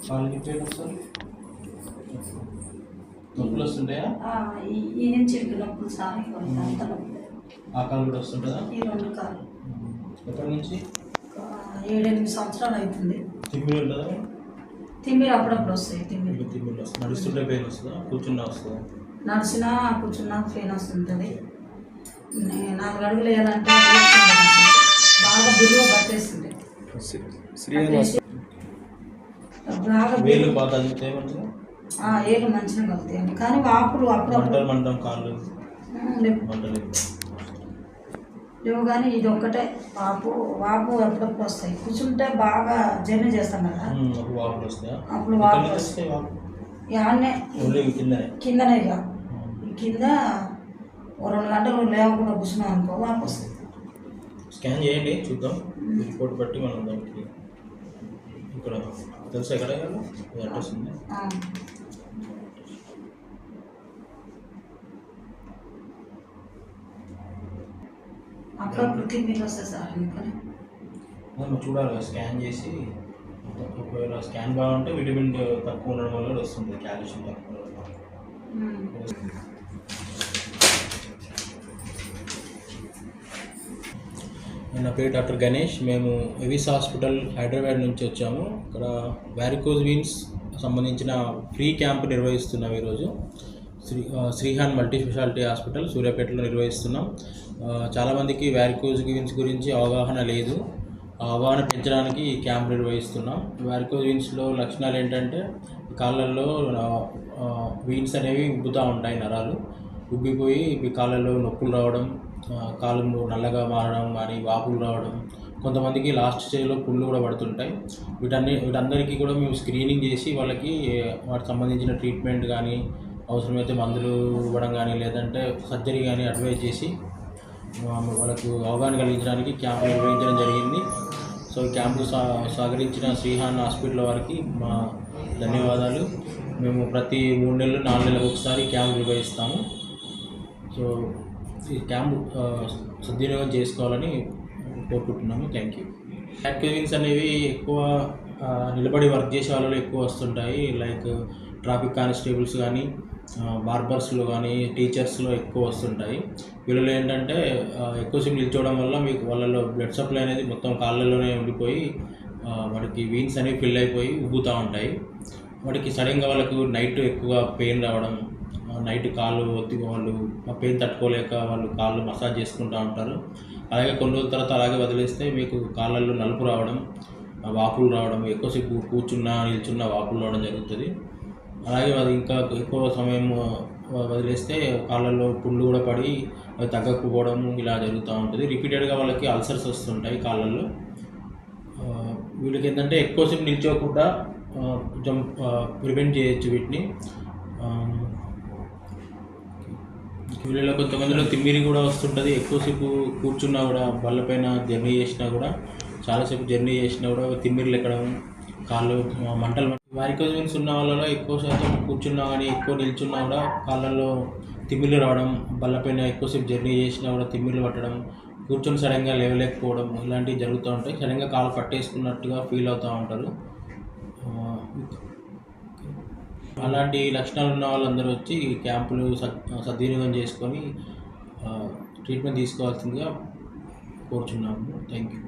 కాళ్ళకి పెయిన్ వస్తుంది, నొప్పులు వస్తుంటాయా? ఈ నుంచి నొప్పులు సారి అంత నొప్పి. ఆ కాలు కూడా వస్తుంటుందా? ఈ రెండు కాళ్ళు. ఎప్పటి నుంచి? 7-8 సంవత్సరాలు అవుతుంది. తిమ్మిరి ఉంటుందా? తిమ్మిరి అప్పుడప్పుడు వస్తాయి. తిమ్మిరి వస్తుంది. నడుస్తుంటే పెయిన్ వస్తుందా? కూర్చున్నా వస్తుందా? నడిచినా కూర్చున్నా పెయిన్ వస్తుంటుంది. 4 అడుగులు వేయాలంటే బాగా బిల్లుగా పట్టేస్తుంది. బాగా వేలు బాగా తగ్గితే మంచిగా ఏళ్ళు మంచిగా కలుగుతాయండి. కానీ వాపులు అప్పుడప్పుడు మంటం కాళ్ళు లేవు. కానీ ఇది ఒక్కటే వాపు అప్పుడప్పుడు వస్తాయి. కూర్చుంటే బాగా జర్నీ చేస్తాం కదా, వాపులు వస్తాయి. అప్పుడు వాపులు వస్తాయి. యాన్నే కిందనే ఇక కింద 2 గంటలు లేవకుండా కూర్చున్నాం అనుకో వాపు వస్తుంది. స్కాన్ చేయండి, చూద్దాం. రిపోర్ట్ బట్టి మనం దానికి ఇక్కడ తెలుసా ఎక్కడ అడ్రస్ ఉంది. అప్పుడప్పుడు తిమ్మిరి వస్తాయి సార్. అందుకని చూడాలి, స్కాన్ చేసి. ఒకవేళ స్కాన్ బాగుంటే విటమిన్ తక్కువ ఉండడం వల్ల వస్తుంది, కాల్షియం తక్కువ ఉండడం వల్ల. నా పేరు డాక్టర్ గణేష్. మేము ఎవిస్ హాస్పిటల్ హైదరాబాద్ నుంచి వచ్చాము. ఇక్కడ వారికోజ్ వీన్స్ సంబంధించిన ఫ్రీ క్యాంప్ నిర్వహిస్తున్నాం ఈరోజు. శ్రీహాన్ మల్టీ స్పెషాలిటీ హాస్పిటల్ సూర్యాపేటలో నిర్వహిస్తున్నాం. చాలామందికి వారికోజ్ వీన్స్ గురించి అవగాహన లేదు. అవగాహన పెంచడానికి ఈ క్యాంప్ నిర్వహిస్తున్నాం. వారికోజ్ వీన్స్లో లక్షణాలు ఏంటంటే కాళ్ళల్లో వీన్స్ అనేవి ఉబ్బుతూ ఉంటాయి, నరాలు ఉబ్బిపోయి కాళ్ళల్లో నొప్పులు రావడం, కాళ్ళు నల్లగా మారడం కానీ, వాపులు రావడం, కొంతమందికి లాస్ట్ స్టేజ్లో పుళ్ళు కూడా పడుతుంటాయి. వీటందరికీ కూడా మేము స్క్రీనింగ్ చేసి వాళ్ళకి వాటికి సంబంధించిన ట్రీట్మెంట్ కానీ, అవసరమైతే మందులు ఇవ్వడం కానీ, లేదంటే సర్జరీ కానీ అడ్వైజ్ చేసి వాళ్ళకు అవగాహన కలిగించడానికి క్యాంప్ నిర్వహించడం జరిగింది. సో ఈ క్యాంపు సహకరించిన శ్రీహాన్ హాస్పిటల్ వారికి మా ధన్యవాదాలు. మేము ప్రతి 3 నెలలు 4 నెలలకు ఒకసారి క్యాంప్ నిర్వహిస్తాము. సో ఈ క్యాంపు సద్వినియోగం చేసుకోవాలని కోరుకుంటున్నాము. Thank you. యాక్టివిటీస్ అనేవి ఎక్కువ నిలబడి వర్క్ చేసే వాళ్ళలో ఎక్కువ వస్తుంటాయి. లైక్ ట్రాఫిక్ కానిస్టేబుల్స్ కానీ, బార్బర్స్లో కానీ, టీచర్స్లో ఎక్కువ వస్తుంటాయి. వీళ్ళలో ఏంటంటే ఎక్కువసేపు నిల్చోవడం వల్ల మీకు వాళ్ళలో బ్లడ్ సప్లై అనేది మొత్తం కాళ్ళలోనే ఉండిపోయి వాటికి వీన్స్ అనేవి ఫిల్ అయిపోయి ఉబ్బుతూ ఉంటాయి. వాటికి సడన్గా వాళ్ళకు నైట్ ఎక్కువగా పెయిన్ రావడం, నైట్ కాళ్ళు ఒత్తి వాళ్ళు పెయిన్ తట్టుకోలేక వాళ్ళు కాళ్ళు మసాజ్ చేసుకుంటూ ఉంటారు. అలాగే కొన్ని రోజుల తర్వాత అలాగే వదిలేస్తే మీకు కాళ్ళల్లో నలుపు రావడం, వాపులు రావడం, ఎక్కువసేపు కూర్చున్నా నిల్చున్నా వాపులు రావడం జరుగుతుంది. అలాగే అది ఇంకా ఎక్కువ సమయం వదిలేస్తే కాళ్ళల్లో పుండ్లు కూడా పడి అవి తగ్గకపోవడం ఇలా జరుగుతూ ఉంటుంది. రిపీటెడ్గా వాళ్ళకి అల్సర్స్ వస్తుంటాయి కాళ్ళల్లో. వీళ్ళకి ఏంటంటే ఎక్కువసేపు నిల్చోకుండా కొంచెం ప్రివెంట్ చేయొచ్చు వీటిని. వీళ్ళలో కొంతమందిలో తిమ్మిరి కూడా వస్తుంటుంది. ఎక్కువసేపు కూర్చున్నా కూడా, బళ్ళపైన జర్నీ చేసినా కూడా, చాలాసేపు జర్నీ చేసినా కూడా తిమ్మిరిలు ఎక్కడం, కాళ్ళు మంటలు. వారికోజ్ వీన్స్ ఉన్న వాళ్ళలో ఎక్కువ శాతం కూర్చున్నా కానీ, ఎక్కువ నిల్చున్నా కూడా కాళ్ళల్లో తిమ్మిర్లు రావడం, బళ్ళపైన ఎక్కువసేపు జర్నీ చేసినా కూడా తిమ్మిర్లు పట్టడం, కూర్చొని సడన్గా లేవలేకపోవడం, ఇలాంటివి జరుగుతూ ఉంటాయి. సడన్గా కాళ్ళు పట్టేసుకున్నట్టుగా ఫీల్ అవుతూ ఉంటారు. అలాంటి లక్షణాలు ఉన్న వాళ్ళందరూ వచ్చి క్యాంపులు సద్వినియోగం చేసుకొని ట్రీట్మెంట్ తీసుకోవాల్సిందిగా కోరుచున్నాము. Thank you.